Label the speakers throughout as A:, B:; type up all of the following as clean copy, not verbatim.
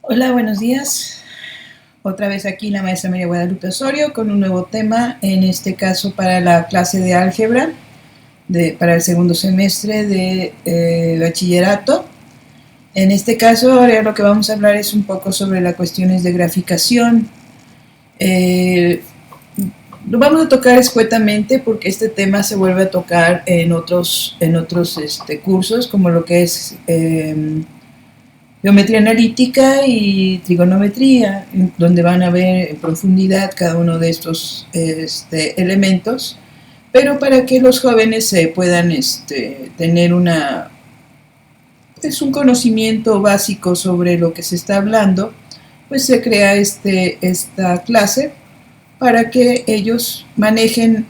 A: Hola, buenos días. Otra vez aquí la maestra María Guadalupe Osorio con un nuevo tema, en este caso para la clase de álgebra para el segundo semestre de bachillerato. En este caso, ahora lo que vamos a hablar es un poco sobre las cuestiones de graficación. Lo vamos a tocar escuetamente porque este tema se vuelve a tocar en otros cursos, como lo que es geometría analítica y trigonometría, donde van a ver en profundidad cada uno de estos elementos, pero para que los jóvenes puedan tener un conocimiento básico sobre lo que se está hablando, pues se crea esta clase para que ellos manejen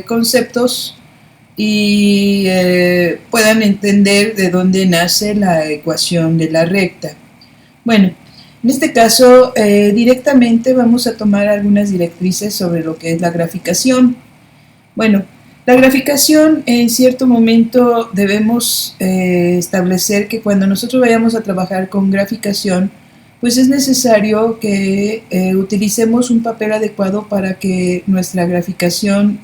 A: conceptos y puedan entender de dónde nace la ecuación de la recta. Bueno, en este caso directamente vamos a tomar algunas directrices sobre lo que es la graficación. Bueno, la graficación en cierto momento debemos establecer que cuando nosotros vayamos a trabajar con graficación, pues es necesario que utilicemos un papel adecuado para que nuestra graficación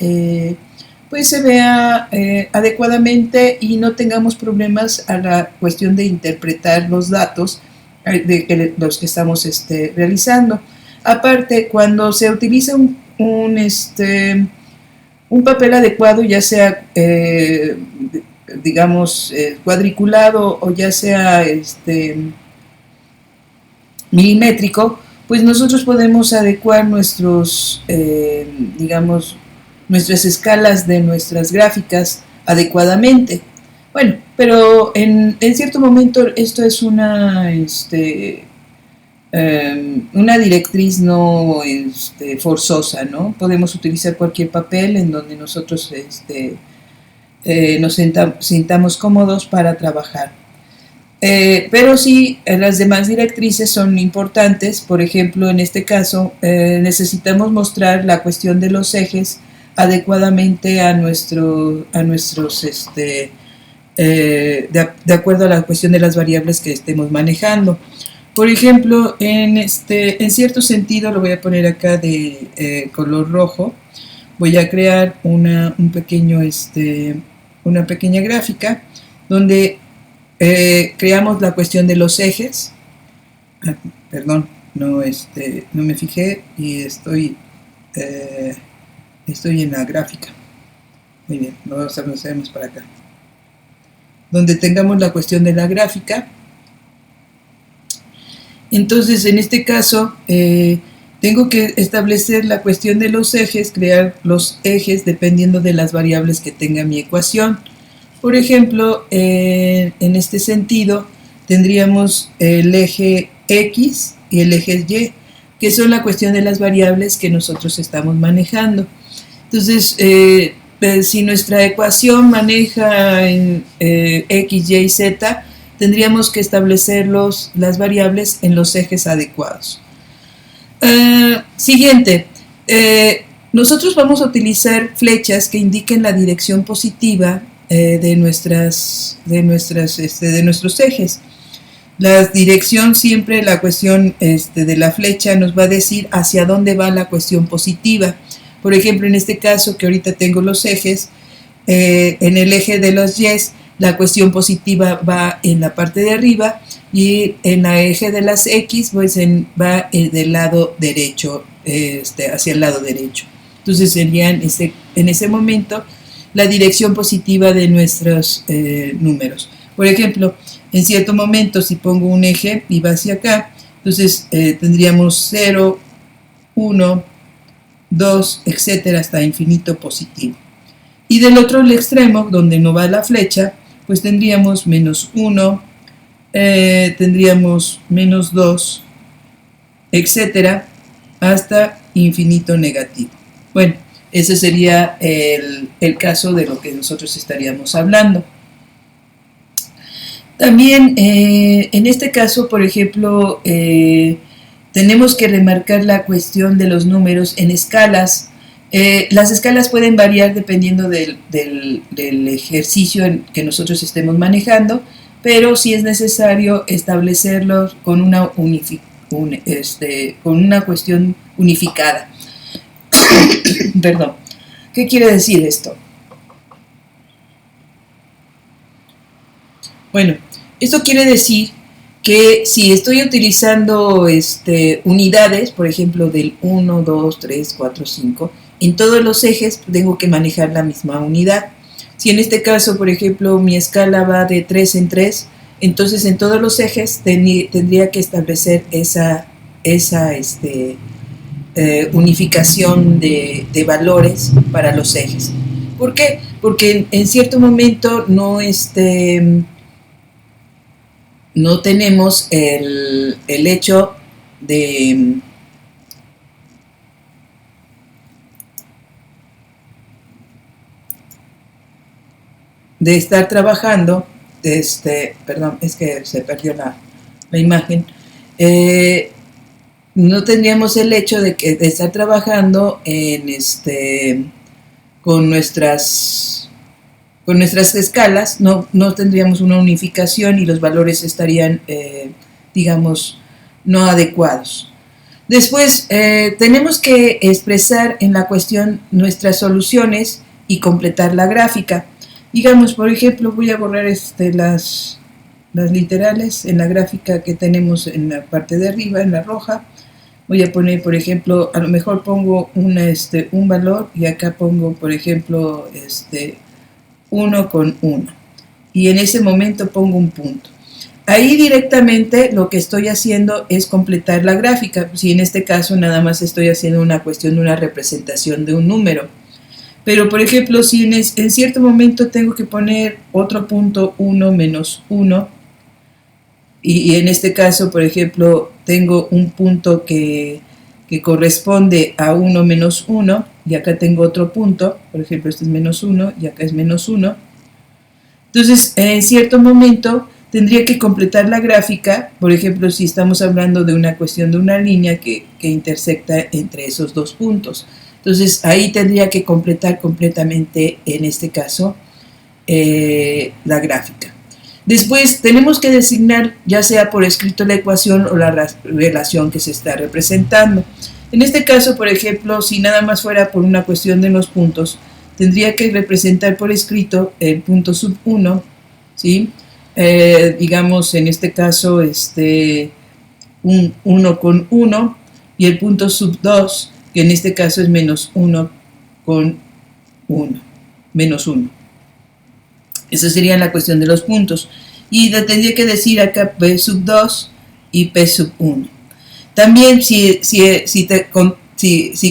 A: pues se vea adecuadamente y no tengamos problemas a la cuestión de interpretar los datos de los que estamos realizando. Aparte, cuando se utiliza un papel adecuado, ya sea digamos cuadriculado o ya sea milimétrico, pues nosotros podemos adecuar nuestras escalas de nuestras gráficas adecuadamente. Bueno, pero en cierto momento esto es una directriz no forzosa, ¿no? Podemos utilizar cualquier papel en donde nosotros nos sintamos cómodos para trabajar. Pero sí, las demás directrices son importantes. Por ejemplo, en este caso necesitamos mostrar la cuestión de los ejes adecuadamente a nuestros de acuerdo a la cuestión de las variables que estemos manejando. Por ejemplo, en cierto sentido, lo voy a poner acá de color rojo, voy a crear una pequeña gráfica donde creamos la cuestión de los ejes. Perdón, no me fijé y estoy en la gráfica. Muy bien, lo hacemos para acá. Donde tengamos la cuestión de la gráfica. Entonces, en este caso, tengo que establecer la cuestión de los ejes, crear los ejes dependiendo de las variables que tenga mi ecuación. Por ejemplo, en este sentido, tendríamos el eje X y el eje Y, que son la cuestión de las variables que nosotros estamos manejando. Entonces, si nuestra ecuación maneja en X, Y y Z, tendríamos que establecer las variables en los ejes adecuados. Siguiente, nosotros vamos a utilizar flechas que indiquen la dirección positiva de nuestros ejes. La dirección siempre, la cuestión de la flecha nos va a decir hacia dónde va la cuestión positiva. Por ejemplo, en este caso que ahorita tengo los ejes, en el eje de los Y's, la cuestión positiva va en la parte de arriba y en el eje de las X pues va del lado derecho, hacia el lado derecho. Entonces serían en ese momento la dirección positiva de nuestros números. Por ejemplo, en cierto momento si pongo un eje y va hacia acá, entonces tendríamos 0, 1, 2, etcétera, hasta infinito positivo. Y del otro extremo, donde no va la flecha, pues tendríamos menos 1, tendríamos menos 2, etcétera, hasta infinito negativo. Bueno, ese sería el caso de lo que nosotros estaríamos hablando. También en este caso, por ejemplo, tenemos que remarcar la cuestión de los números en escalas. Las escalas pueden variar dependiendo del ejercicio que nosotros estemos manejando, pero sí es necesario establecerlos con una con una cuestión unificada. Perdón. ¿Qué quiere decir esto? Bueno, esto quiere decir que si estoy utilizando unidades, por ejemplo, del 1, 2, 3, 4, 5, en todos los ejes tengo que manejar la misma unidad. Si en este caso, por ejemplo, mi escala va de 3 en 3, entonces en todos los ejes tendría que establecer esa unificación de valores para los ejes. ¿Por qué? Porque en cierto momento no tenemos el hecho de estar trabajando, perdón, es que se perdió la imagen, no tendríamos el hecho de estar trabajando con nuestras escalas, no tendríamos una unificación y los valores estarían, digamos, no adecuados. Después, tenemos que expresar en la cuestión nuestras soluciones y completar la gráfica. Digamos, por ejemplo, voy a borrar las literales en la gráfica que tenemos en la parte de arriba, en la roja. Voy a poner, por ejemplo, a lo mejor pongo un valor y acá pongo, por ejemplo, 1 con 1. Y en ese momento pongo un punto. Ahí directamente lo que estoy haciendo es completar la gráfica. Si en este caso nada más estoy haciendo una cuestión de una representación de un número. Pero, por ejemplo, si en cierto momento tengo que poner otro punto 1 menos 1, y en este caso, por ejemplo, tengo un punto que corresponde a 1 menos 1, y acá tengo otro punto, por ejemplo, este es menos 1, y acá es menos 1. Entonces, en cierto momento tendría que completar la gráfica, por ejemplo, si estamos hablando de una cuestión de una línea que intersecta entre esos dos puntos. Entonces, ahí tendría que completar completamente, en este caso, la gráfica. Después, tenemos que designar, ya sea por escrito la ecuación o la relación que se está representando. En este caso, por ejemplo, si nada más fuera por una cuestión de los puntos, tendría que representar por escrito el punto sub 1, ¿sí? Digamos, en este caso, un 1 con 1, y el punto sub 2, que en este caso es menos 1 con 1, menos 1. Esa sería la cuestión de los puntos. Y tendría que decir acá P sub 2 y P sub 1. También si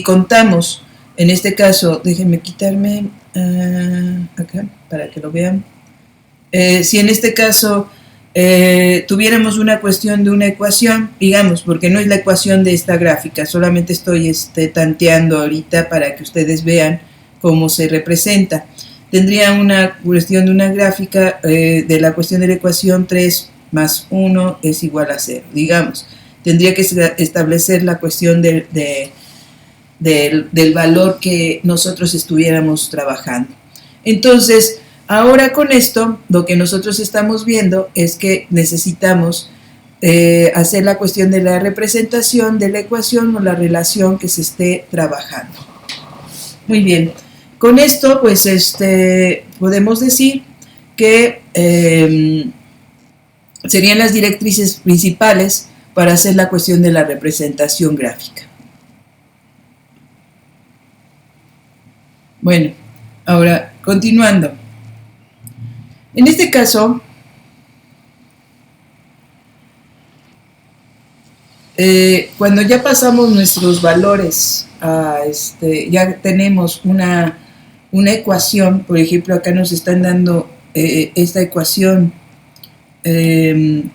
A: contamos, en este caso, déjenme quitarme acá para que lo vean. Si en este caso tuviéramos una cuestión de una ecuación, digamos, porque no es la ecuación de esta gráfica, solamente estoy tanteando ahorita para que ustedes vean cómo se representa. Tendría una cuestión de una gráfica de la cuestión de la ecuación 3 más 1 es igual a 0, digamos. Tendría que establecer la cuestión del valor que nosotros estuviéramos trabajando. Entonces, ahora con esto, lo que nosotros estamos viendo es que necesitamos hacer la cuestión de la representación de la ecuación o la relación que se esté trabajando. Muy bien. Con esto, pues, podemos decir que serían las directrices principales para hacer la cuestión de la representación gráfica. Bueno, ahora, continuando. En este caso, cuando ya pasamos nuestros valores, ya tenemos una ecuación, por ejemplo, acá nos están dando esta ecuación y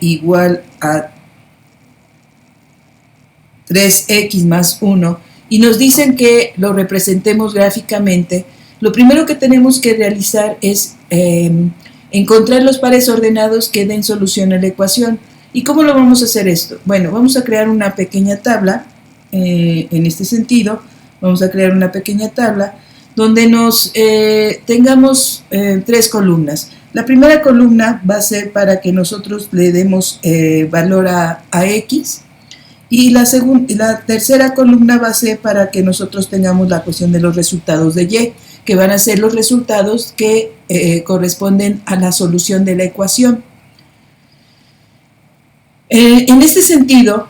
A: igual a 3x más 1, y nos dicen que lo representemos gráficamente. Lo primero que tenemos que realizar es encontrar los pares ordenados que den solución a la ecuación. ¿Y cómo lo vamos a hacer esto? Bueno, vamos a crear una pequeña tabla, en este sentido, vamos a crear una pequeña tabla donde tengamos 3 columnas. La primera columna va a ser para que nosotros le demos valor a x, Y la tercera columna va a ser para que nosotros tengamos la cuestión de los resultados de Y, que van a ser los resultados que corresponden a la solución de la ecuación. En este sentido,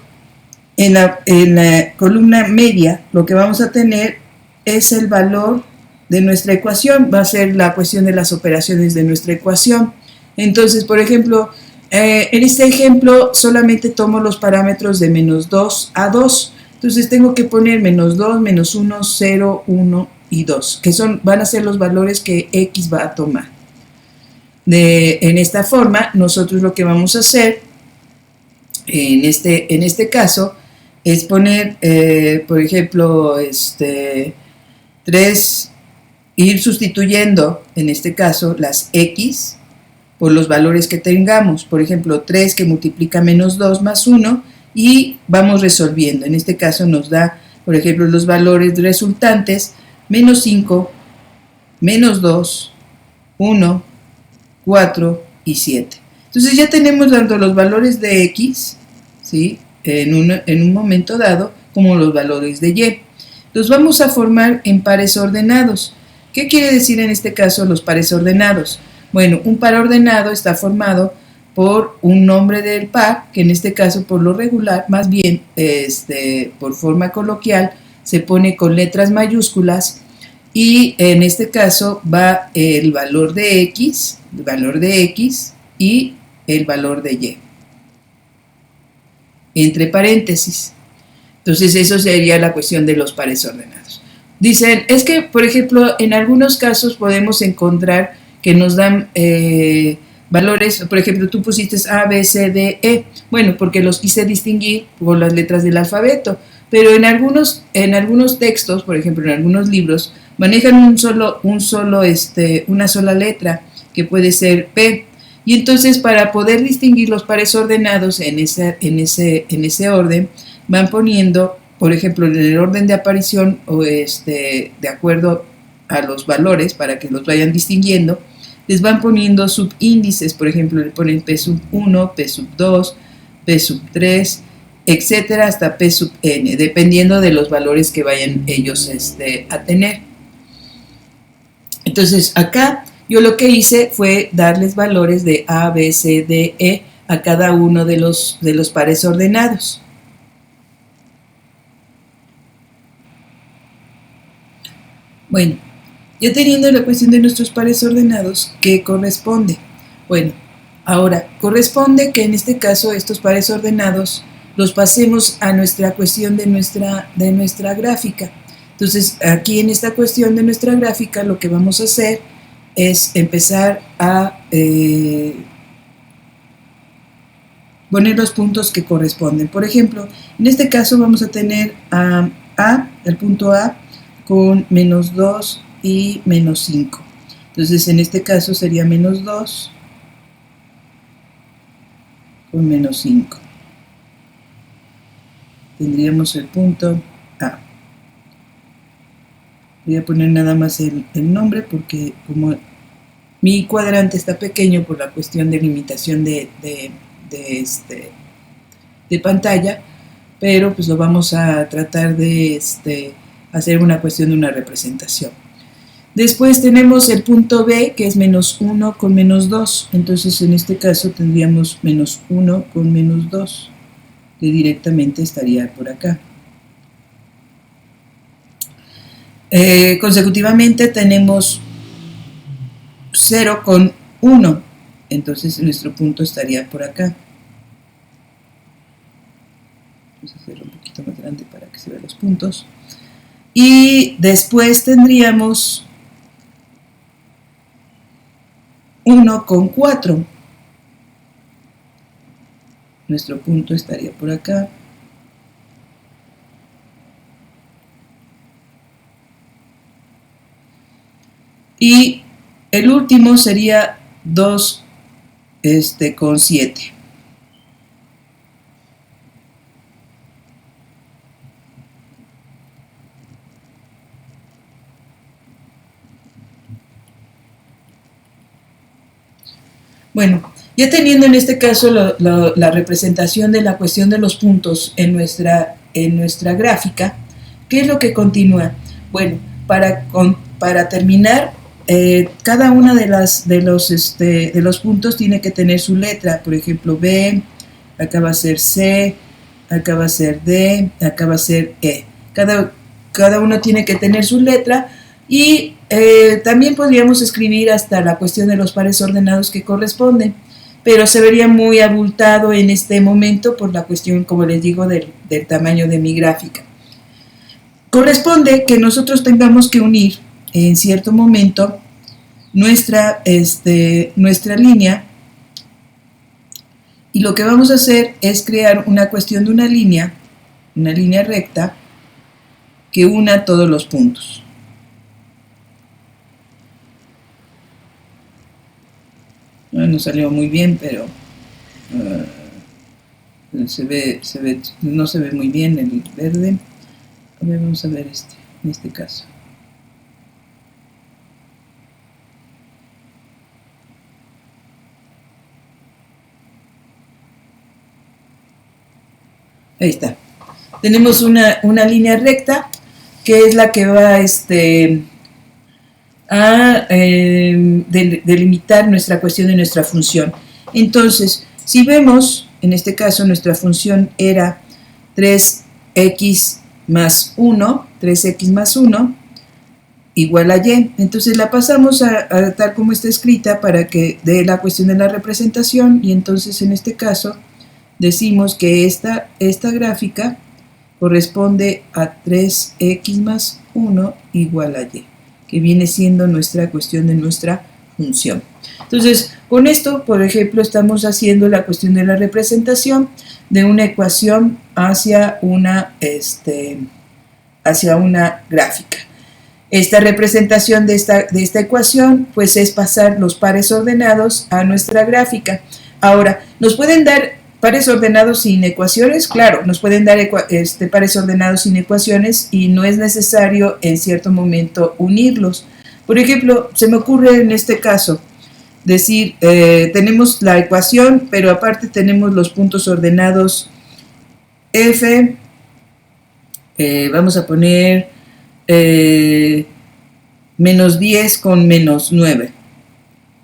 A: en la columna media, lo que vamos a tener es el valor de nuestra ecuación, va a ser la cuestión de las operaciones de nuestra ecuación. Entonces, por ejemplo, en este ejemplo solamente tomo los parámetros de menos 2 a 2. Entonces tengo que poner menos 2, menos 1, 0, 1 y 2, que van a ser los valores que X va a tomar. En esta forma, nosotros lo que vamos a hacer en este caso es poner, por ejemplo, 3, ir sustituyendo, en este caso, las X por los valores que tengamos. Por ejemplo, 3 que multiplica menos 2 más 1 y vamos resolviendo. En este caso nos da, por ejemplo, los valores resultantes, menos 5, menos 2, 1, 4 y 7. Entonces ya tenemos tanto los valores de X, ¿sí?, en un momento dado, como los valores de Y. Los vamos a formar en pares ordenados. ¿Qué quiere decir en este caso los pares ordenados? Bueno, un par ordenado está formado por un nombre del par, que en este caso por lo regular, más bien por forma coloquial, se pone con letras mayúsculas y en este caso va el valor de X y el valor de Y, entre paréntesis. Entonces eso sería la cuestión de los pares ordenados. Dicen, es que por ejemplo en algunos casos podemos encontrar que nos dan valores, por ejemplo tú pusiste A, B, C, D, E, bueno, porque los hice distinguir por las letras del alfabeto, pero en algunos textos, por ejemplo en algunos libros, manejan una sola letra, que puede ser P, y entonces para poder distinguir los pares ordenados en ese orden, van poniendo, por ejemplo, en el orden de aparición, o de acuerdo a los valores, para que los vayan distinguiendo, les van poniendo subíndices, por ejemplo, le ponen P sub 1, P sub 2, P sub 3, etcétera, hasta P sub n, dependiendo de los valores que vayan ellos a tener. Entonces, acá yo lo que hice fue darles valores de A, B, C, D, E a cada uno de los pares ordenados. Bueno, ya teniendo la cuestión de nuestros pares ordenados, ¿qué corresponde? Bueno, ahora, corresponde que en este caso estos pares ordenados los pasemos a nuestra cuestión de nuestra gráfica. Entonces, aquí en esta cuestión de nuestra gráfica, lo que vamos a hacer es empezar a poner los puntos que corresponden. Por ejemplo, en este caso vamos a tener el punto A con menos 2 y menos 5. Entonces, en este caso sería menos 2 con menos 5. Tendríamos el punto A. Voy a poner nada más el nombre porque como mi cuadrante está pequeño por la cuestión de limitación de pantalla, pero pues lo vamos a tratar de hacer una cuestión de una representación. Después tenemos el punto B, que es menos 1 con menos 2. Entonces, en este caso tendríamos menos 1 con menos 2, que directamente estaría por acá. Consecutivamente tenemos 0 con 1. Entonces, nuestro punto estaría por acá. Vamos a hacerlo un poquito más grande para que se vean los puntos. Y después tendríamos 1 con 4. Nuestro punto estaría por acá. Y el último sería 2 con 7. Bueno, Ya teniendo en este caso la representación de la cuestión de los puntos en nuestra gráfica, ¿qué es lo que continúa? Bueno, para terminar, cada una de los puntos tiene que tener su letra. Por ejemplo, B, acá va a ser C, acá va a ser D, acá va a ser E. Cada uno tiene que tener su letra y también podríamos escribir hasta la cuestión de los pares ordenados que corresponden, pero se vería muy abultado en este momento por la cuestión, como les digo, del tamaño de mi gráfica. Corresponde que nosotros tengamos que unir en cierto momento nuestra línea, y lo que vamos a hacer es crear una cuestión de una línea recta que una todos los puntos. No salió muy bien, pero no se ve muy bien el verde. A ver, vamos a ver en este caso. Ahí está. Tenemos una línea recta que es la que va a delimitar nuestra cuestión de nuestra función. Entonces, si vemos, en este caso nuestra función era 3x más 1, 3x más 1 igual a y. Entonces la pasamos a tal como está escrita para que dé la cuestión de la representación, y entonces en este caso decimos que esta gráfica corresponde a 3x más 1 igual a y, que viene siendo nuestra cuestión de nuestra función. Entonces, con esto, por ejemplo, estamos haciendo la cuestión de la representación de una ecuación hacia una gráfica. Esta representación de esta ecuación, pues, es pasar los pares ordenados a nuestra gráfica. Ahora, ¿nos pueden dar pares ordenados sin ecuaciones? Claro, nos pueden dar pares ordenados sin ecuaciones y no es necesario en cierto momento unirlos. Por ejemplo, se me ocurre en este caso decir, tenemos la ecuación, pero aparte tenemos los puntos ordenados f, vamos a poner menos 10 con menos 9.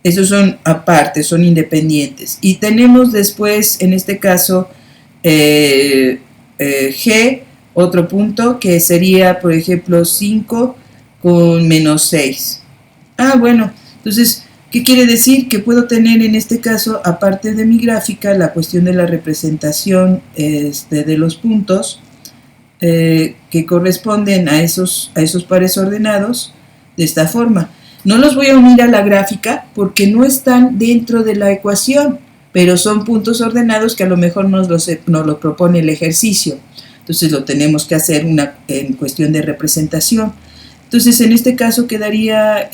A: Esos son aparte, son independientes. Y tenemos después, en este caso, G, otro punto, que sería, por ejemplo, 5 con menos 6. Bueno, entonces, ¿qué quiere decir? Que puedo tener en este caso, aparte de mi gráfica, la cuestión de la representación de los puntos que corresponden a esos pares ordenados de esta forma. No los voy a unir a la gráfica porque no están dentro de la ecuación, pero son puntos ordenados que a lo mejor nos lo propone el ejercicio. Entonces lo tenemos que hacer en cuestión de representación. Entonces en este caso quedaría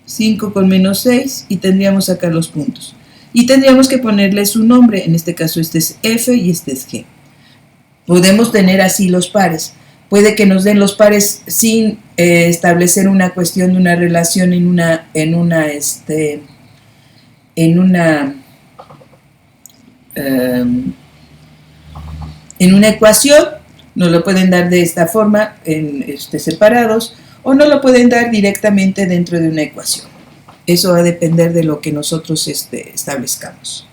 A: 5 con menos 6 y tendríamos acá los puntos. Y tendríamos que ponerle su nombre, en este caso este es F y este es G. Podemos tener así los pares. Puede que nos den los pares sin establecer una cuestión de una relación en una ecuación. Nos lo pueden dar de esta forma, separados, o no lo pueden dar directamente dentro de una ecuación. Eso va a depender de lo que nosotros establezcamos.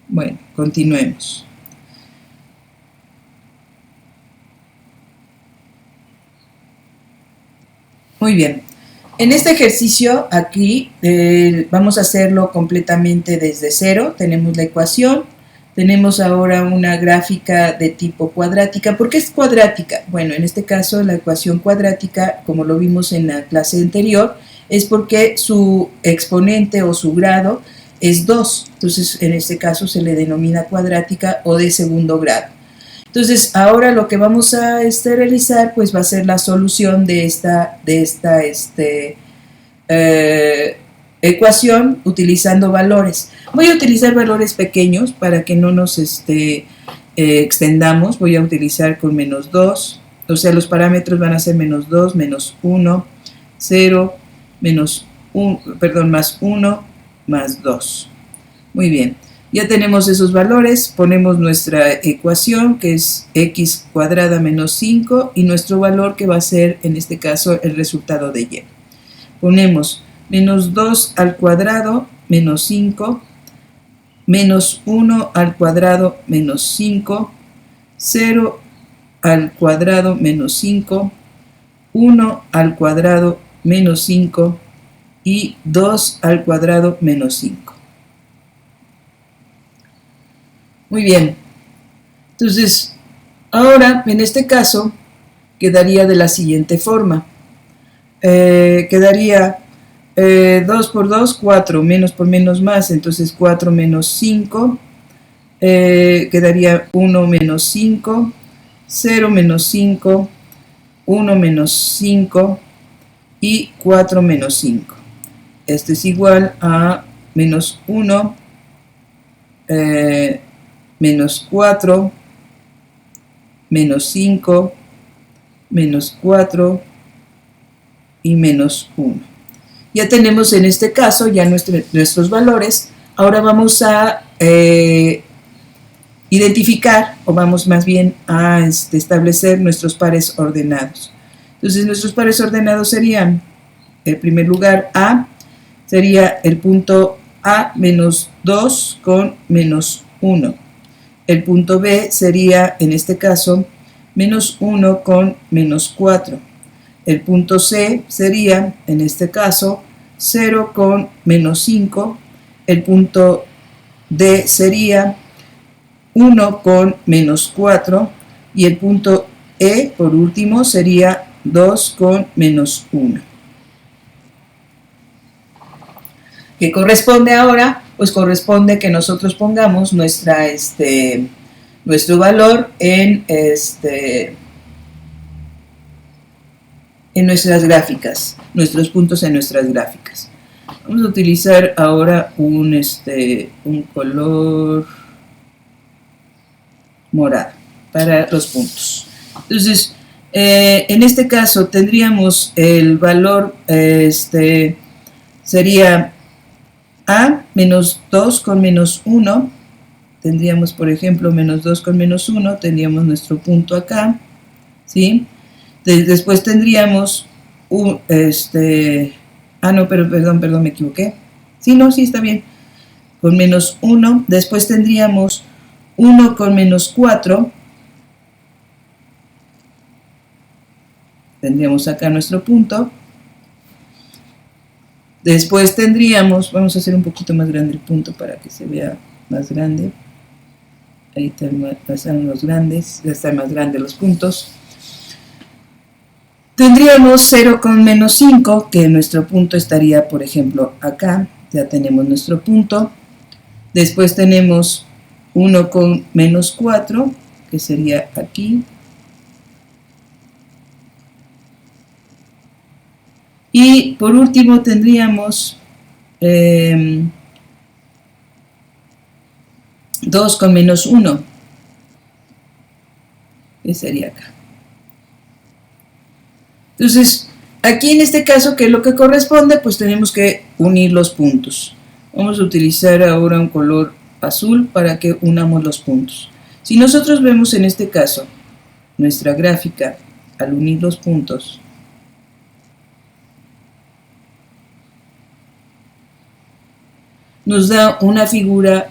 A: Bueno, continuemos. Muy bien. En este ejercicio aquí vamos a hacerlo completamente desde cero. Tenemos la ecuación. Tenemos ahora una gráfica de tipo cuadrática. ¿Por qué es cuadrática? Bueno, en este caso la ecuación cuadrática, como lo vimos en la clase anterior, es porque su exponente o su grado es 2. Entonces, en este caso se le denomina cuadrática o de segundo grado. Entonces, ahora lo que vamos a realizar, pues va a ser la solución de esta ecuación utilizando valores. Voy a utilizar valores pequeños para que no nos extendamos. Voy a utilizar con menos 2, o sea, los parámetros van a ser menos 2, menos 1, 0, menos 1, perdón, más 1, más 2. Muy bien, ya tenemos esos valores, ponemos nuestra ecuación que es x cuadrada menos 5 y nuestro valor que va a ser en este caso el resultado de y. Ponemos menos 2 al cuadrado menos 5, menos 1 al cuadrado menos 5, 0 al cuadrado menos 5, 1 al cuadrado menos 5 y 2 al cuadrado menos 5. Muy bien, entonces ahora en este caso quedaría de la siguiente forma. Quedaría 2 por 2, 4, menos por menos más, entonces 4 menos 5, quedaría 1 menos 5, 0 menos 5, 1 menos 5 y 4 menos 5. Esto es igual a menos 1, menos 4, menos 5, menos 4 y menos 1. Ya tenemos en este caso ya nuestros valores. Ahora vamos a identificar, o vamos más bien a establecer nuestros pares ordenados. Entonces nuestros pares ordenados serían, en primer lugar, A, sería el punto A menos 2 con menos 1. El punto B sería, en este caso, menos 1 con menos 4. El punto C sería, en este caso, 0 con menos 5. El punto D sería 1 con menos 4. Y el punto E, por último, sería 2 con menos 1. ¿Qué corresponde ahora? Pues corresponde que nosotros pongamos nuestro valor en nuestras gráficas, nuestros puntos en nuestras gráficas. Vamos a utilizar ahora un color morado para los puntos. Entonces, en este caso tendríamos el valor, sería A menos 2 con menos 1. Tendríamos, por ejemplo, menos 2 con menos 1, tendríamos nuestro punto acá, ¿sí? Después tendríamos no, perdón, me equivoqué. Sí, no, sí, está bien. Con menos 1, después tendríamos 1 con menos 4. Tendríamos acá nuestro punto. Después tendríamos, vamos a hacer un poquito más grande el punto para que se vea más grande. Ahí están los grandes, ya están más grandes los puntos. Tendríamos 0 con menos 5, que nuestro punto estaría, por ejemplo, acá. Ya tenemos nuestro punto. Después tenemos 1 con menos 4, que sería aquí. Y por último tendríamos 2 con menos 1, que sería acá. Entonces, aquí en este caso, ¿qué es lo que corresponde? Pues tenemos que unir los puntos. Vamos a utilizar ahora un color azul para que unamos los puntos. Si nosotros vemos en este caso nuestra gráfica al unir los puntos, nos da una figura,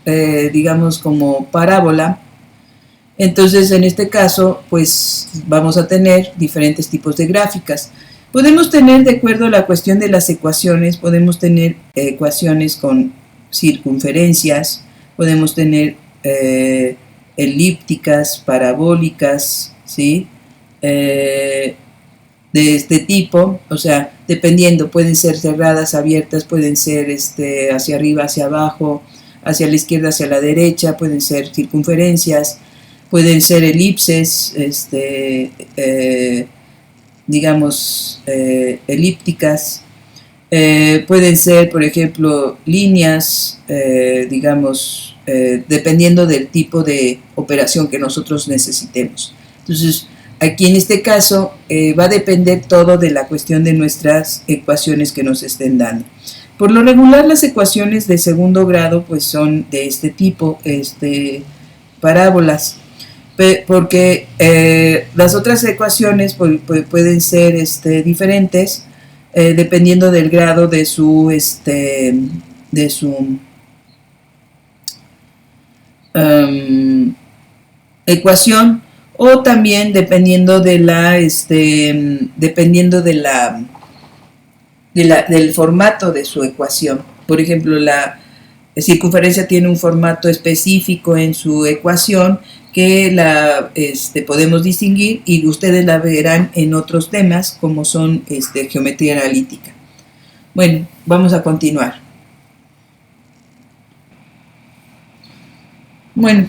A: digamos, como parábola. Entonces, en este caso, pues vamos a tener diferentes tipos de gráficas. Podemos tener, de acuerdo a la cuestión de las ecuaciones, podemos tener ecuaciones con circunferencias, podemos tener elípticas, parabólicas, ¿sí? De este tipo, o sea, dependiendo, pueden ser cerradas, abiertas, pueden ser hacia arriba, hacia abajo, hacia la izquierda, hacia la derecha, pueden ser circunferencias, pueden ser elipses, digamos, elípticas, pueden ser, por ejemplo, líneas, digamos, dependiendo del tipo de operación que nosotros necesitemos. Entonces, aquí en este caso va a depender todo de la cuestión de nuestras ecuaciones que nos estén dando. Por lo regular las ecuaciones de segundo grado pues son de este tipo, parábolas, porque las otras ecuaciones pueden ser diferentes dependiendo del grado de su ecuación, o también dependiendo de del formato de su ecuación. Por ejemplo, la circunferencia tiene un formato específico en su ecuación que podemos distinguir, y ustedes la verán en otros temas como son geometría analítica. Bueno, vamos a continuar. Bueno,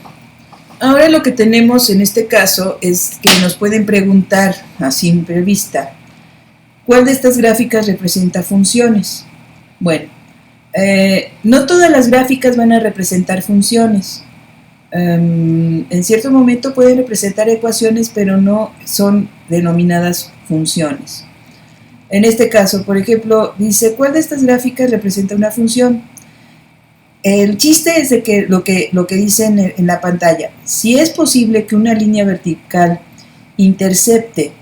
A: ahora lo que tenemos en este caso es que nos pueden preguntar a simple vista, ¿cuál de estas gráficas representa funciones? Bueno, no todas las gráficas van a representar funciones. En cierto momento pueden representar ecuaciones, pero no son denominadas funciones. En este caso, por ejemplo, dice, ¿cuál de estas gráficas representa una función? El chiste es de que lo que dice en la pantalla, si es posible que una línea vertical intercepte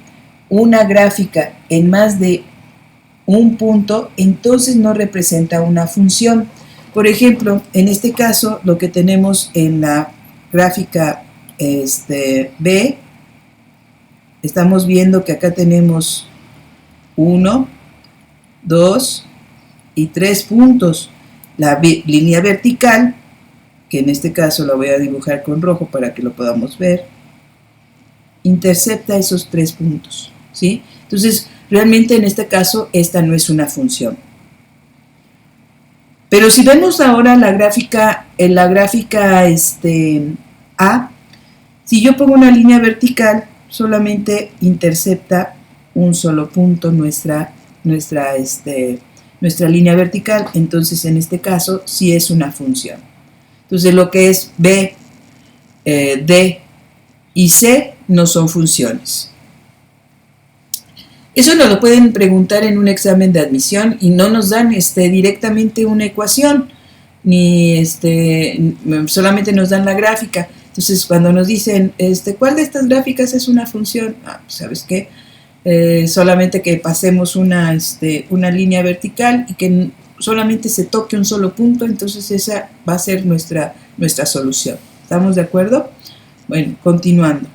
A: una gráfica en más de un punto, entonces no representa una función. Por ejemplo, en este caso, lo que tenemos en la gráfica B, estamos viendo que acá tenemos 1, 2 y 3 puntos. La línea vertical, que en este caso la voy a dibujar con rojo para que lo podamos ver, intercepta esos 3 puntos, ¿sí? Entonces, realmente en este caso, esta no es una función. Pero si vemos ahora la gráfica A, si yo pongo una línea vertical, solamente intercepta un solo punto nuestra línea vertical, entonces en este caso sí es una función. Entonces lo que es B, D y C no son funciones. Eso nos lo pueden preguntar en un examen de admisión y no nos dan directamente una ecuación, ni solamente nos dan la gráfica. Entonces cuando nos dicen, ¿cuál de estas gráficas es una función? ¿Sabes qué? Solamente que pasemos una línea vertical y que solamente se toque un solo punto, entonces esa va a ser nuestra solución. ¿Estamos de acuerdo? Bueno, continuando.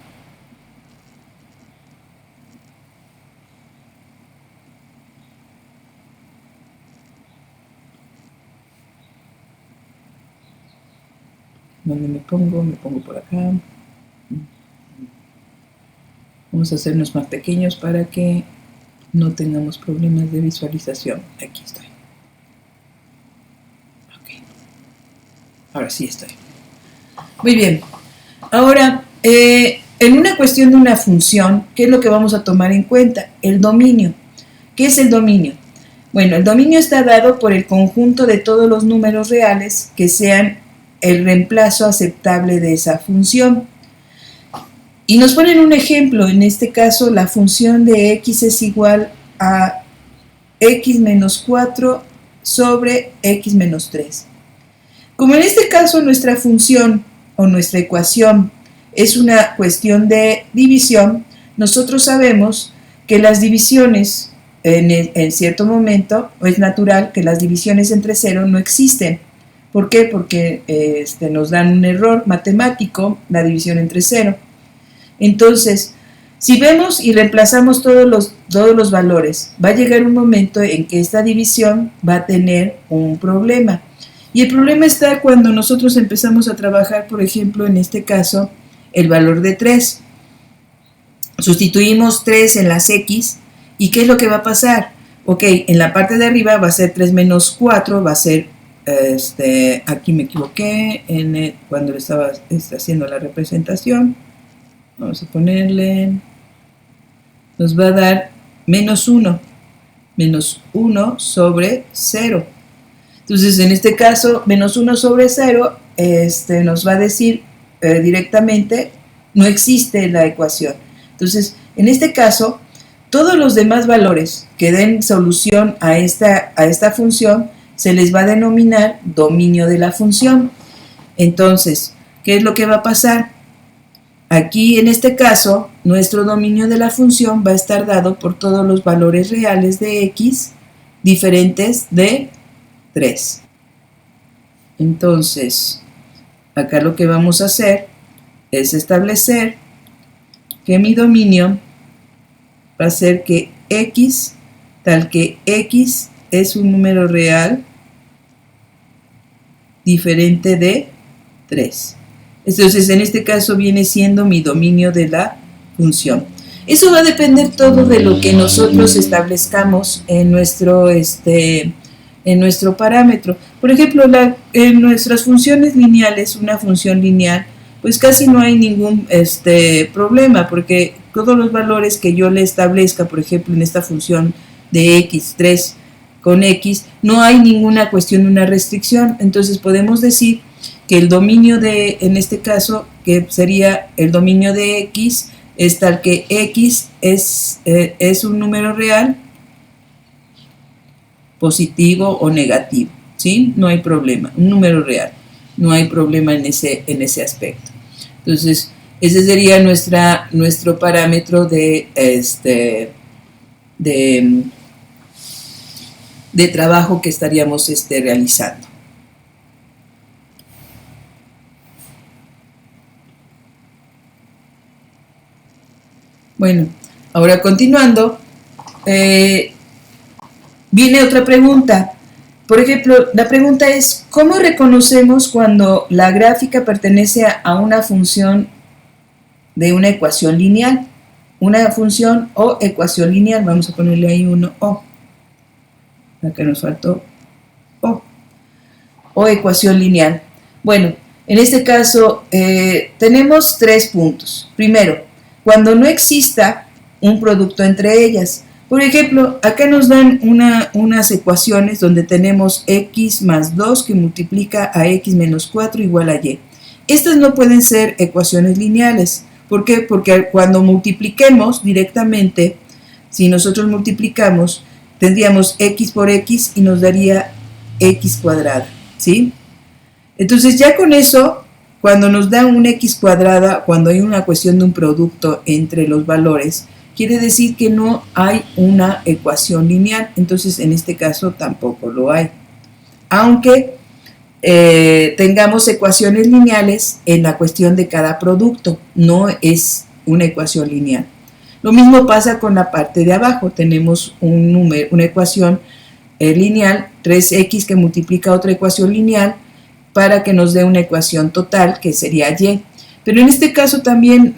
A: ¿Dónde me pongo? Me pongo por acá. Vamos a hacernos más pequeños para que no tengamos problemas de visualización. Aquí estoy. Ok. Ahora sí estoy. Muy bien. Ahora, en una cuestión de una función, ¿qué es lo que vamos a tomar en cuenta? El dominio. ¿Qué es el dominio? Bueno, el dominio está dado por el conjunto de todos los números reales que sean el reemplazo aceptable de esa función. Y nos ponen un ejemplo, en este caso la función de x es igual a x menos 4 sobre x menos 3. Como en este caso nuestra función o nuestra ecuación es una cuestión de división, nosotros sabemos que las divisiones en cierto momento, es natural que las divisiones entre cero no existen. ¿Por qué? Porque nos dan un error matemático, la división entre cero. Entonces, si vemos y reemplazamos todos los valores, va a llegar un momento en que esta división va a tener un problema. Y el problema está cuando nosotros empezamos a trabajar, por ejemplo, en este caso, el valor de 3. Sustituimos 3 en las x, ¿y qué es lo que va a pasar? Ok, en la parte de arriba va a ser 3 menos 4, va a ser, aquí me equivoqué, cuando estaba haciendo la representación. Vamos a ponerle, nos va a dar menos 1 sobre 0. Entonces, en este caso, menos 1 sobre 0 nos va a decir directamente, no existe la ecuación. Entonces, En este caso, todos los demás valores que den solución a esta función se les va a denominar dominio de la función. Entonces, ¿qué es lo que va a pasar? Aquí, en este caso, nuestro dominio de la función va a estar dado por todos los valores reales de x diferentes de 3. Entonces, acá lo que vamos a hacer es establecer que mi dominio va a ser que x, tal que x es un número real diferente de 3. Entonces, en este caso viene siendo mi dominio de la función. Eso va a depender todo de lo que nosotros establezcamos en nuestro parámetro. Por ejemplo, en nuestras funciones lineales, una función lineal, pues casi no hay ningún problema, porque todos los valores que yo le establezca, por ejemplo, en esta función de x, 3 con x, no hay ninguna cuestión, una restricción. Entonces podemos decir que el dominio de, en este caso, que sería el dominio de x, es tal que x es un número real, positivo o negativo, ¿sí? No hay problema, un número real, no hay problema en ese aspecto. Entonces, ese sería nuestro parámetro de trabajo que estaríamos realizando. Bueno, ahora continuando, viene otra pregunta. Por ejemplo, la pregunta es, ¿cómo reconocemos cuando la gráfica pertenece a una función de una ecuación lineal? Una función o ecuación lineal, vamos a ponerle ahí uno O. Acá nos faltó O. O ecuación lineal. Bueno, en este caso tenemos 3 puntos. Primero, cuando no exista un producto entre ellas. Por ejemplo, acá nos dan unas ecuaciones donde tenemos x más 2 que multiplica a x menos 4 igual a y. Estas no pueden ser ecuaciones lineales. ¿Por qué? Porque cuando multipliquemos directamente, si nosotros multiplicamos, tendríamos x por x y nos daría x cuadrada, ¿sí? Entonces ya con eso, cuando nos da una x cuadrada, cuando hay una cuestión de un producto entre los valores, quiere decir que no hay una ecuación lineal. Entonces en este caso tampoco lo hay. Aunque tengamos ecuaciones lineales en la cuestión de cada producto, no es una ecuación lineal. Lo mismo pasa con la parte de abajo. Tenemos una ecuación lineal, 3x que multiplica otra ecuación lineal para que nos dé una ecuación total que sería y. Pero en este caso también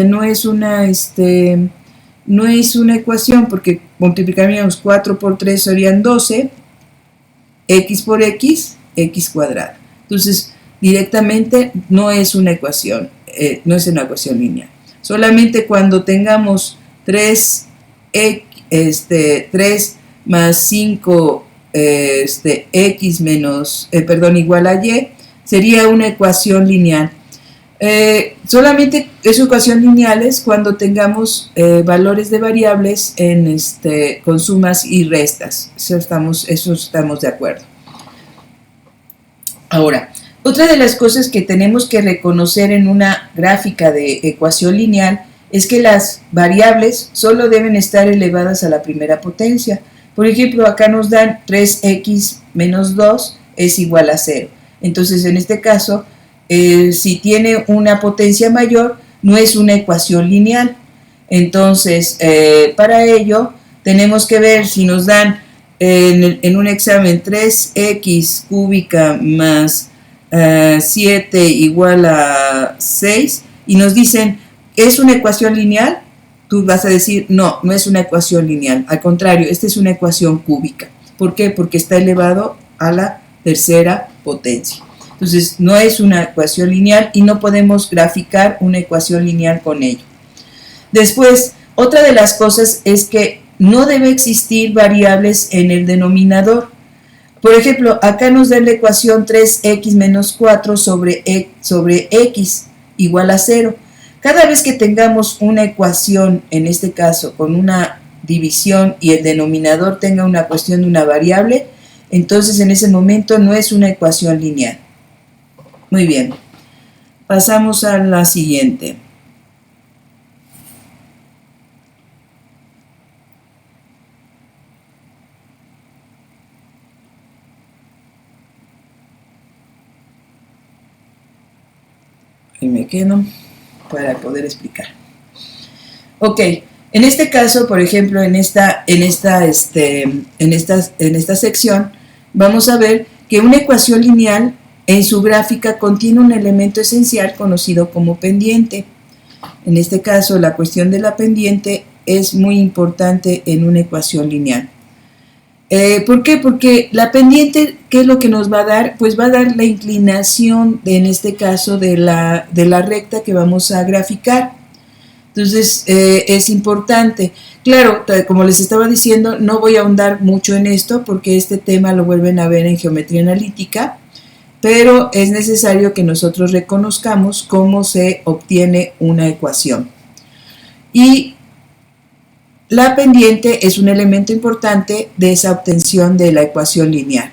A: no es una ecuación, porque multiplicaríamos 4 por 3 serían 12, x por x, x cuadrada. Entonces, directamente no es una ecuación, lineal. Solamente cuando tengamos 3 más 5 x menos, igual a y, sería una ecuación lineal. Solamente es ecuación lineales cuando tengamos valores de variables con sumas y restas. Eso estamos de acuerdo. Ahora, otra de las cosas que tenemos que reconocer en una gráfica de ecuación lineal es que las variables solo deben estar elevadas a la primera potencia. Por ejemplo, acá nos dan 3x menos 2 es igual a 0. Entonces, en este caso, si tiene una potencia mayor, no es una ecuación lineal. Entonces, para ello, tenemos que ver si nos dan en un examen 3x cúbica más 7 igual a 6 y nos dicen, ¿es una ecuación lineal? Tú vas a decir, no, no es una ecuación lineal. Al contrario, esta es una ecuación cúbica. ¿Por qué? Porque está elevado a la tercera potencia. Entonces, no es una ecuación lineal y no podemos graficar una ecuación lineal con ello. Después, otra de las cosas es que no debe existir variables en el denominador. Por ejemplo, acá nos da la ecuación 3x menos 4 sobre x igual a 0. Cada vez que tengamos una ecuación, en este caso con una división y el denominador tenga una cuestión de una variable, entonces en ese momento no es una ecuación lineal. Muy bien, pasamos a la siguiente. Y me quedo para poder explicar. Ok, en este caso, por ejemplo, en esta sección, vamos a ver que una ecuación lineal en su gráfica contiene un elemento esencial conocido como pendiente. En este caso, la cuestión de la pendiente es muy importante en una ecuación lineal. ¿Por qué? Porque la pendiente, ¿qué es lo que nos va a dar? Pues va a dar la inclinación, en este caso, de la recta que vamos a graficar. Entonces, es importante. Claro, como les estaba diciendo, no voy a ahondar mucho en esto porque este tema lo vuelven a ver en geometría analítica, pero es necesario que nosotros reconozcamos cómo se obtiene una ecuación. Y la pendiente es un elemento importante de esa obtención de la ecuación lineal.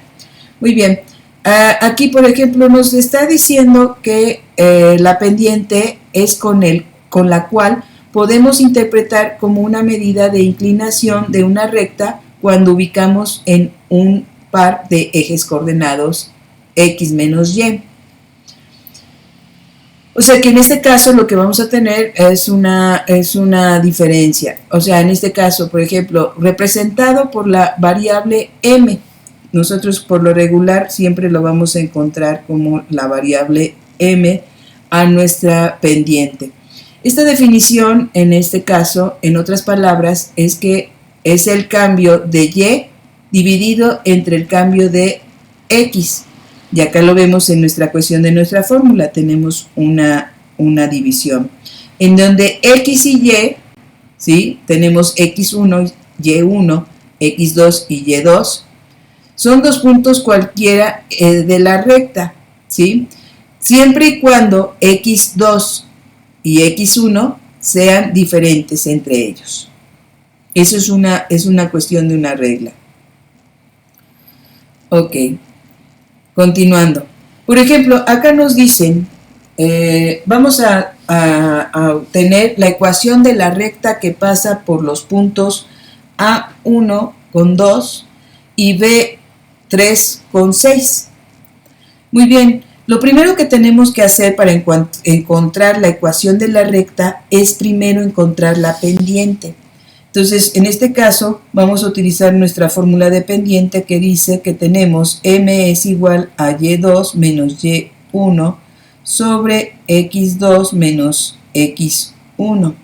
A: Muy bien, aquí por ejemplo nos está diciendo que la pendiente es con la cual podemos interpretar como una medida de inclinación de una recta cuando ubicamos en un par de ejes coordenados x menos y. O sea que en este caso lo que vamos a tener es una diferencia. O sea, en este caso, por ejemplo, representado por la variable m. Nosotros por lo regular siempre lo vamos a encontrar como la variable m a nuestra pendiente. Esta definición, en este caso, en otras palabras, es que es el cambio de y dividido entre el cambio de x. Y acá lo vemos en nuestra ecuación de nuestra fórmula, tenemos una división. En donde x y y, ¿sí? Tenemos x1, y1, x2 y y2. Son dos puntos cualquiera de la recta, ¿sí? Siempre y cuando x2 y x1 sean diferentes entre ellos. Eso es una cuestión de una regla. Ok. Continuando. Por ejemplo, acá nos dicen, vamos a obtener la ecuación de la recta que pasa por los puntos A1 con 2 y B3 con 6. Muy bien, lo primero que tenemos que hacer para encontrar la ecuación de la recta es primero encontrar la pendiente. Entonces, en este caso, vamos a utilizar nuestra fórmula de pendiente que dice que tenemos m es igual a y2 menos y1 sobre x2 menos x1.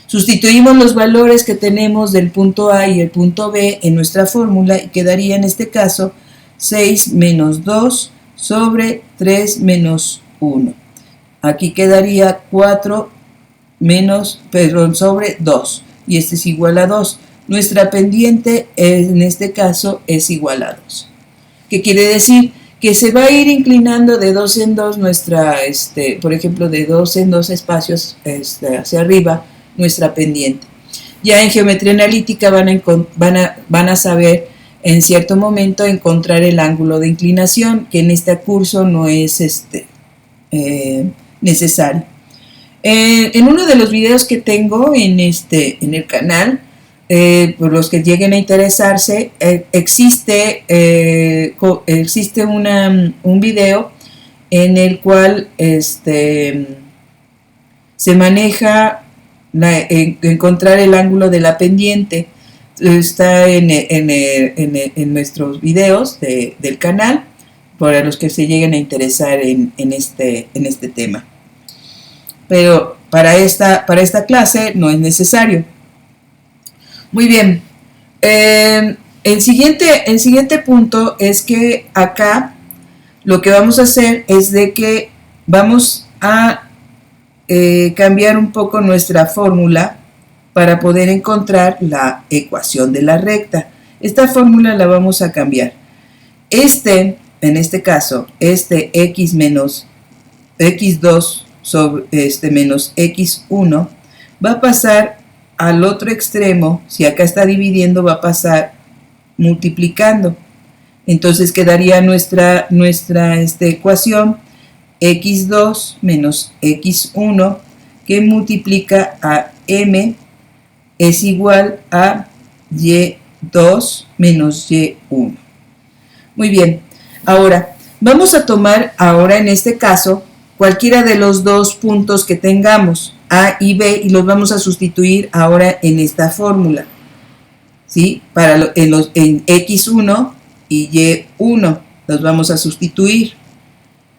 A: Sustituimos los valores que tenemos del punto A y el punto B en nuestra fórmula y quedaría en este caso 6 menos 2 sobre 3 menos 1. Aquí quedaría 4 sobre 2. Y este es igual a 2. Nuestra pendiente en este caso es igual a 2. ¿Qué quiere decir? Que se va a ir inclinando de 2 en 2 nuestra, por ejemplo, de 2 en 2 espacios hacia arriba nuestra pendiente. Ya en geometría analítica van a saber en cierto momento encontrar el ángulo de inclinación, que en este curso no es necesario. En uno de los videos que tengo en el canal, por los que lleguen a interesarse, existe un video en el cual se maneja encontrar el ángulo de la pendiente. Está en nuestros videos del canal, para los que se lleguen a interesar en este tema. Pero para esta clase no es necesario. Muy bien. El siguiente punto es que acá lo que vamos a hacer es de que vamos a cambiar un poco nuestra fórmula para poder encontrar la ecuación de la recta. Esta fórmula la vamos a cambiar. En este caso, x menos x2 sobre menos x1 va a pasar al otro extremo. Si acá está dividiendo, va a pasar multiplicando. Entonces quedaría nuestra ecuación x2 menos x1 que multiplica a m es igual a y2 menos y1. Muy bien, ahora vamos a tomar en este caso cualquiera de los dos puntos que tengamos, A y B, y los vamos a sustituir ahora en esta fórmula, ¿sí? En x1 y y1 los vamos a sustituir,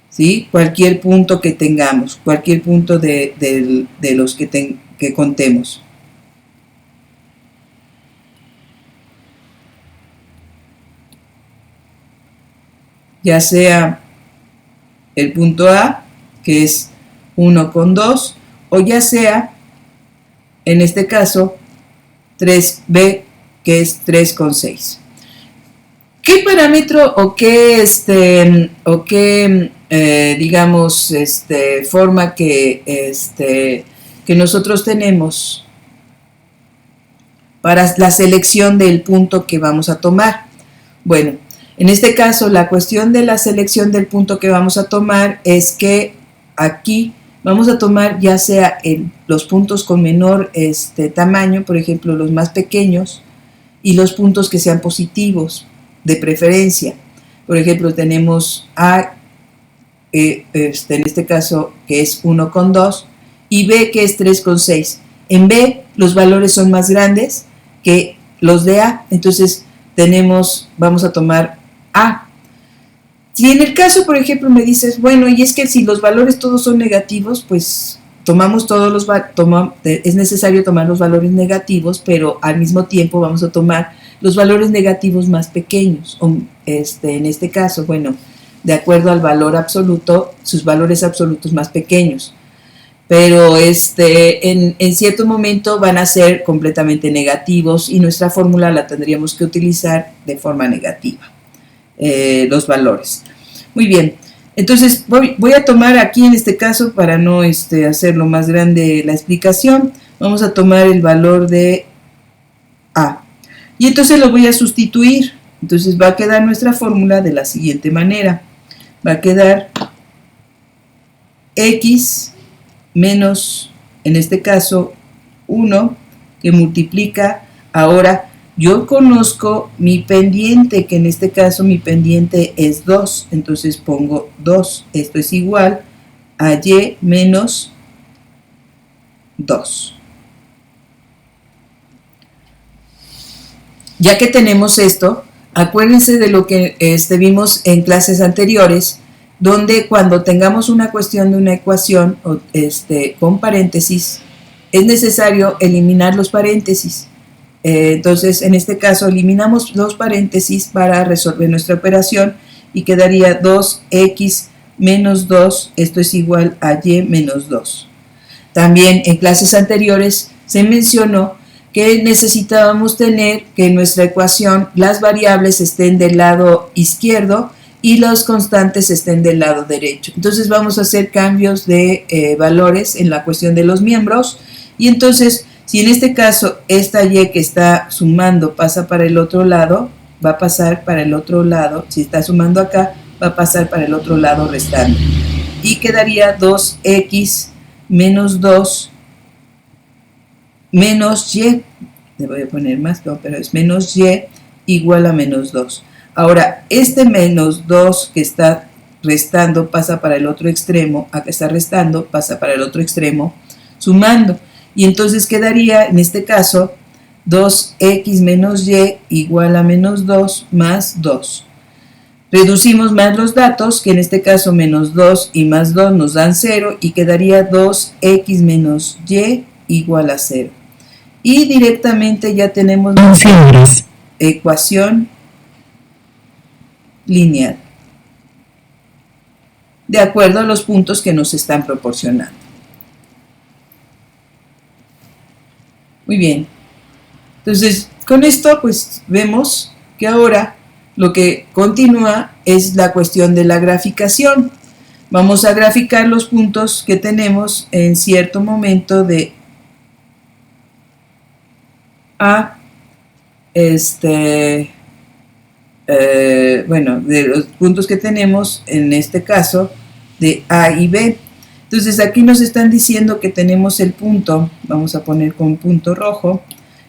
A: ¿sí? Cualquier punto que tengamos, cualquier punto de los que contemos. Ya sea el punto A, que es 1,2, o ya sea, en este caso, 3B, que es 3,6. ¿Qué parámetro o qué, digamos, forma que nosotros tenemos para la selección del punto que vamos a tomar? Bueno, en este caso, la cuestión de la selección del punto que vamos a tomar es que aquí vamos a tomar ya sea los puntos con menor tamaño, por ejemplo, los más pequeños, y los puntos que sean positivos, de preferencia. Por ejemplo, tenemos A, en este caso, que es 1,2, y B, que es 3,6. En B, los valores son más grandes que los de A, entonces vamos a tomar A. Si en el caso, por ejemplo, me dices, bueno, y es que si los valores todos son negativos, pues es necesario tomar los valores negativos, pero al mismo tiempo vamos a tomar los valores negativos más pequeños. En este caso, bueno, de acuerdo al valor absoluto, sus valores absolutos más pequeños. Pero en cierto momento van a ser completamente negativos y nuestra fórmula la tendríamos que utilizar de forma negativa, los valores. Muy bien, entonces voy a tomar aquí en este caso, para no hacerlo más grande la explicación, vamos a tomar el valor de A. Y entonces lo voy a sustituir. Entonces va a quedar nuestra fórmula de la siguiente manera. Va a quedar x menos, en este caso, 1, que multiplica. Ahora yo conozco mi pendiente, que en este caso mi pendiente es 2. Entonces pongo 2. Esto es igual a y menos 2. Ya que tenemos esto, acuérdense de lo que vimos en clases anteriores, donde cuando tengamos una cuestión de una ecuación con paréntesis, es necesario eliminar los paréntesis. Entonces, en este caso, eliminamos los paréntesis para resolver nuestra operación y quedaría 2x menos 2, esto es igual a y menos 2. También en clases anteriores se mencionó que necesitábamos tener que en nuestra ecuación las variables estén del lado izquierdo y los constantes estén del lado derecho. Entonces vamos a hacer cambios de valores en la cuestión de los miembros, y entonces si en este caso esta y que está sumando pasa para el otro lado, va a pasar para el otro lado. Si está sumando acá, va a pasar para el otro lado restando, y quedaría 2x menos 2 menos y, le voy a poner más, no, pero es menos y igual a menos 2. Ahora, menos 2 que está restando pasa para el otro extremo, acá está restando, pasa para el otro extremo, sumando, y entonces quedaría, en este caso, 2x menos y igual a menos 2 más 2. Reducimos más los datos, que en este caso menos 2 y más 2 nos dan 0, y quedaría 2x menos y igual a 0. Y directamente ya tenemos nuestra ecuación lineal, de acuerdo a los puntos que nos están proporcionando. Muy bien. Entonces, con esto pues vemos que ahora lo que continúa es la cuestión de la graficación. Vamos a graficar los puntos que tenemos en cierto momento de A, bueno, de los puntos que tenemos en este caso de A y B. Entonces aquí nos están diciendo que tenemos el punto, vamos a poner con punto rojo,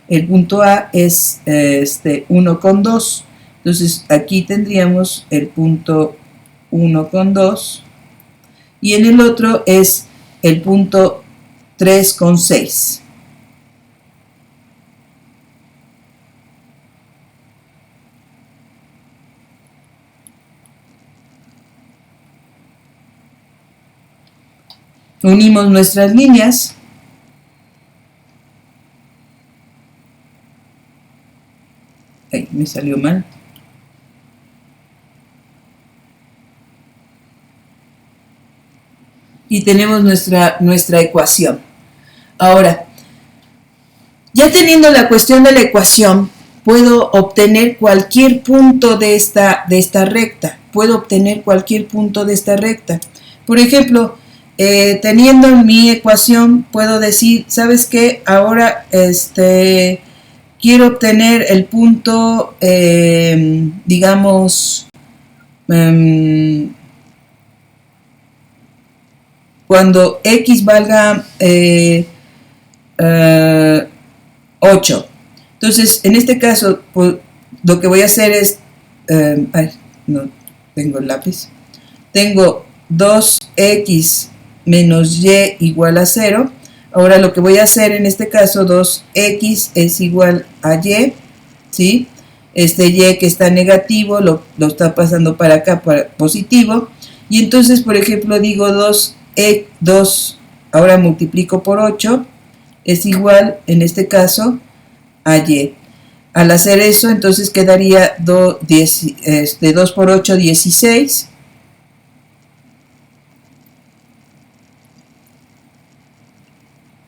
A: el punto A es 1,2. Entonces aquí tendríamos el punto 1,2 y en el otro es el punto 3,6. Unimos nuestras líneas. Ay, me salió mal. Y tenemos nuestra ecuación. Ahora, ya teniendo la cuestión de la ecuación, puedo obtener cualquier punto de esta recta. Puedo obtener cualquier punto de esta recta. Por ejemplo, teniendo mi ecuación, puedo decir, ¿sabes qué? Ahora quiero obtener el punto, digamos, cuando x valga 8. Entonces, en este caso, pues, lo que voy a hacer es, ay, no tengo el lápiz, tengo 2x menos y igual a 0. Ahora lo que voy a hacer en este caso, 2x es igual a y, ¿sí? Este y que está negativo lo está pasando para acá, para positivo. Y entonces, por ejemplo, digo 2, ahora multiplico por 8, es igual, en este caso, a y. Al hacer eso, entonces quedaría 2 por 8, 16.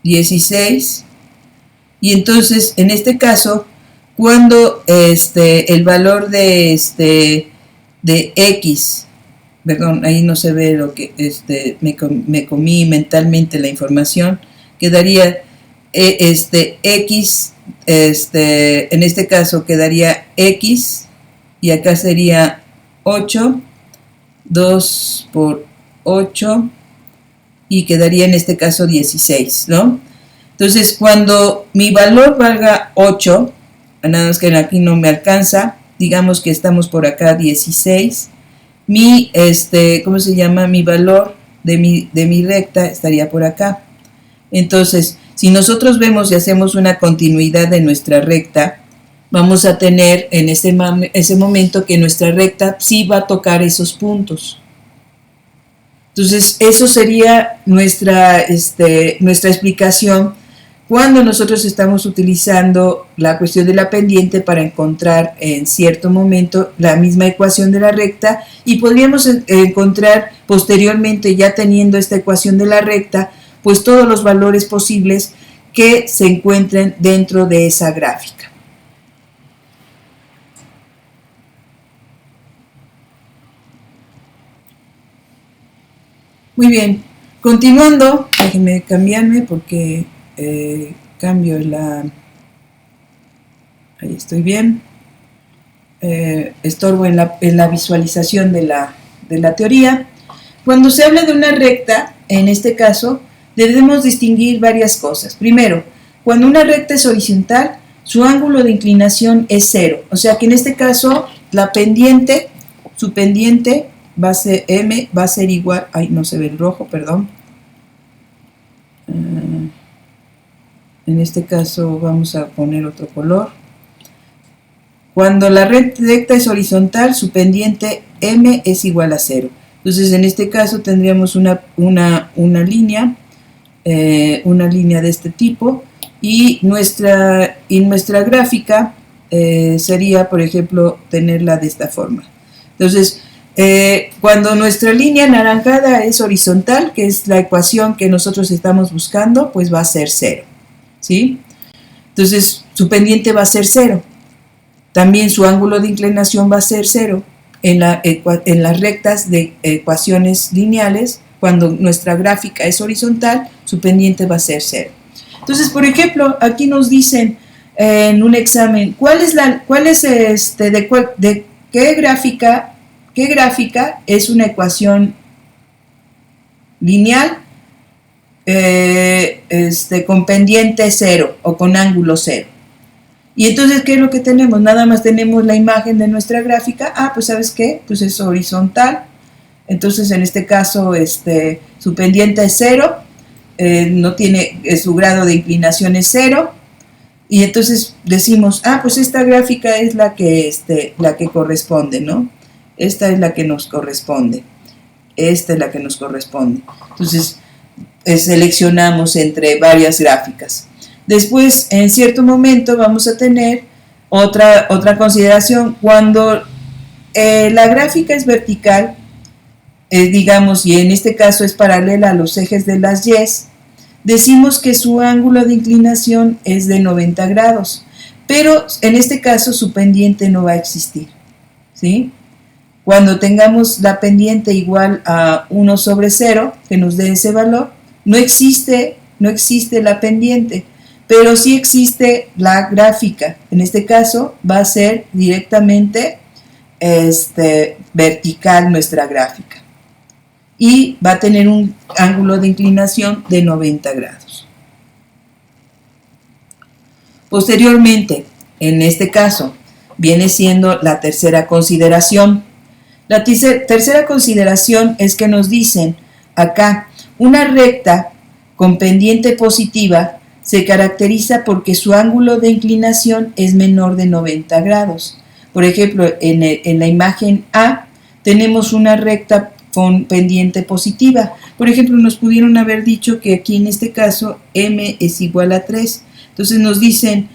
A: Y entonces en este caso cuando el valor de x, perdón, ahí no se ve lo que me comí mentalmente la información, quedaría x, en este caso quedaría x y acá sería 8, 2 por 8 y quedaría en este caso 16, ¿no? Entonces, cuando mi valor valga 8, nada más que aquí no me alcanza, digamos que estamos por acá 16, mi, ¿cómo se llama? Mi valor de mi recta estaría por acá. Entonces, si nosotros vemos y hacemos una continuidad de nuestra recta, vamos a tener en ese momento que nuestra recta sí va a tocar esos puntos. Entonces, eso sería nuestra explicación cuando nosotros estamos utilizando la cuestión de la pendiente para encontrar en cierto momento la misma ecuación de la recta, y podríamos encontrar posteriormente, ya teniendo esta ecuación de la recta, pues todos los valores posibles que se encuentren dentro de esa gráfica. Muy bien, continuando, déjenme cambiarme porque cambio ahí estoy bien, estorbo en la visualización de la teoría. Cuando se habla de una recta, en este caso, debemos distinguir varias cosas. Primero, cuando una recta es horizontal, su ángulo de inclinación es 0, o sea que en este caso, la pendiente, su pendiente, va a ser m, va a ser igual, ay, no se ve el rojo, perdón. En este caso vamos a poner otro color. Cuando la recta es horizontal, su pendiente m es igual a 0. Entonces, en este caso tendríamos una línea de este tipo, y nuestra gráfica sería, por ejemplo, tenerla de esta forma. Entonces, cuando nuestra línea anaranjada es horizontal, que es la ecuación que nosotros estamos buscando, pues va a ser 0, ¿sí? Entonces, su pendiente va a ser 0. También su ángulo de inclinación va a ser 0, en las rectas de ecuaciones lineales. Cuando nuestra gráfica es horizontal, su pendiente va a ser 0. Entonces, por ejemplo, aquí nos dicen en un examen, de qué gráfica es una ecuación lineal con pendiente 0 o con ángulo 0. Y entonces, ¿qué es lo que tenemos? Nada más tenemos la imagen de nuestra gráfica. Ah, pues ¿sabes qué? Pues es horizontal. Entonces, en este caso, su pendiente es 0, no tiene, su grado de inclinación es 0. Y entonces decimos, ah, pues esta gráfica es la que corresponde, ¿no? Esta es la que nos corresponde. Esta es la que nos corresponde. Entonces, seleccionamos entre varias gráficas. Después, en cierto momento, vamos a tener otra consideración. Cuando la gráfica es vertical, digamos, y en este caso es paralela a los ejes de las Y's, decimos que su ángulo de inclinación es de 90 grados, pero en este caso su pendiente no va a existir, ¿sí? Cuando tengamos la pendiente igual a 1 sobre 0, que nos dé ese valor, no existe la pendiente, pero sí existe la gráfica. En este caso va a ser directamente vertical nuestra gráfica y va a tener un ángulo de inclinación de 90 grados. Posteriormente, en este caso, viene siendo la tercera consideración. La tercera consideración es que nos dicen acá, una recta con pendiente positiva se caracteriza porque su ángulo de inclinación es menor de 90 grados. Por ejemplo, en la imagen A tenemos una recta con pendiente positiva. Por ejemplo, nos pudieron haber dicho que aquí en este caso m es igual a 3. Entonces nos dicen,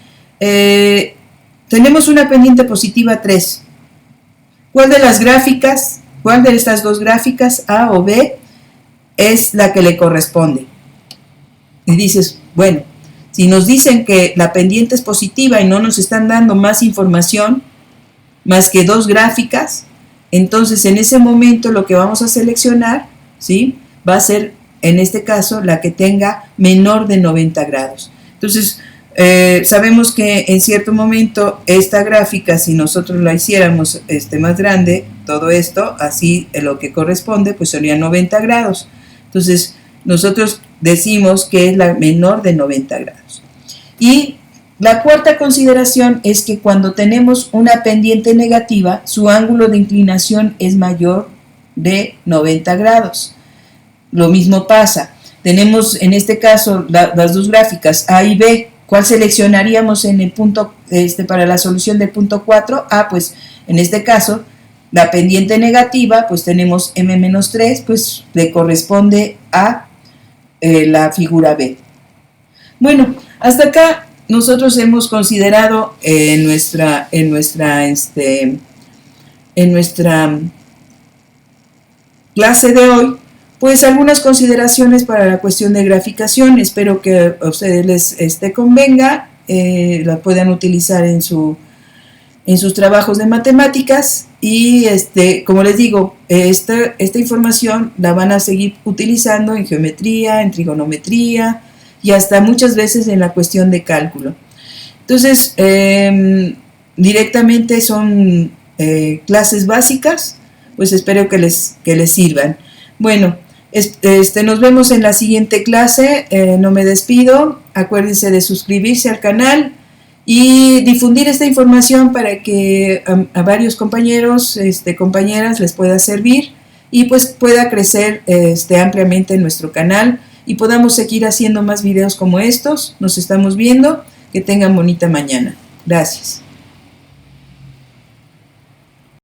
A: tenemos una pendiente positiva 3. ¿Cuál de estas dos gráficas, A o B, es la que le corresponde? Y dices, bueno, si nos dicen que la pendiente es positiva y no nos están dando más información, más que dos gráficas, entonces en ese momento lo que vamos a seleccionar, ¿sí?, va a ser, en este caso, la que tenga menor de 90 grados. Entonces, sabemos que en cierto momento esta gráfica, si nosotros la hiciéramos más grande, todo esto, así lo que corresponde, pues sería 90 grados. Entonces, nosotros decimos que es la menor de 90 grados. Y la cuarta consideración es que cuando tenemos una pendiente negativa, su ángulo de inclinación es mayor de 90 grados. Lo mismo pasa. Tenemos en este caso las dos gráficas A y B. ¿Cuál seleccionaríamos en el punto para la solución del punto 4? Ah, pues en este caso, la pendiente negativa, pues tenemos m-3, pues le corresponde a la figura B. Bueno, hasta acá nosotros hemos considerado en nuestra clase de hoy, pues algunas consideraciones para la cuestión de graficación. Espero que a ustedes les convenga, la puedan utilizar en sus trabajos de matemáticas y como les digo, esta información la van a seguir utilizando en geometría, en trigonometría y hasta muchas veces en la cuestión de cálculo. Entonces, directamente son clases básicas, pues espero que les sirvan. Bueno, nos vemos en la siguiente clase. No me despido. Acuérdense de suscribirse al canal y difundir esta información para que a varios compañeros, compañeras les pueda servir y pues pueda crecer ampliamente nuestro canal y podamos seguir haciendo más videos como estos. Nos estamos viendo. Que tengan bonita mañana. Gracias.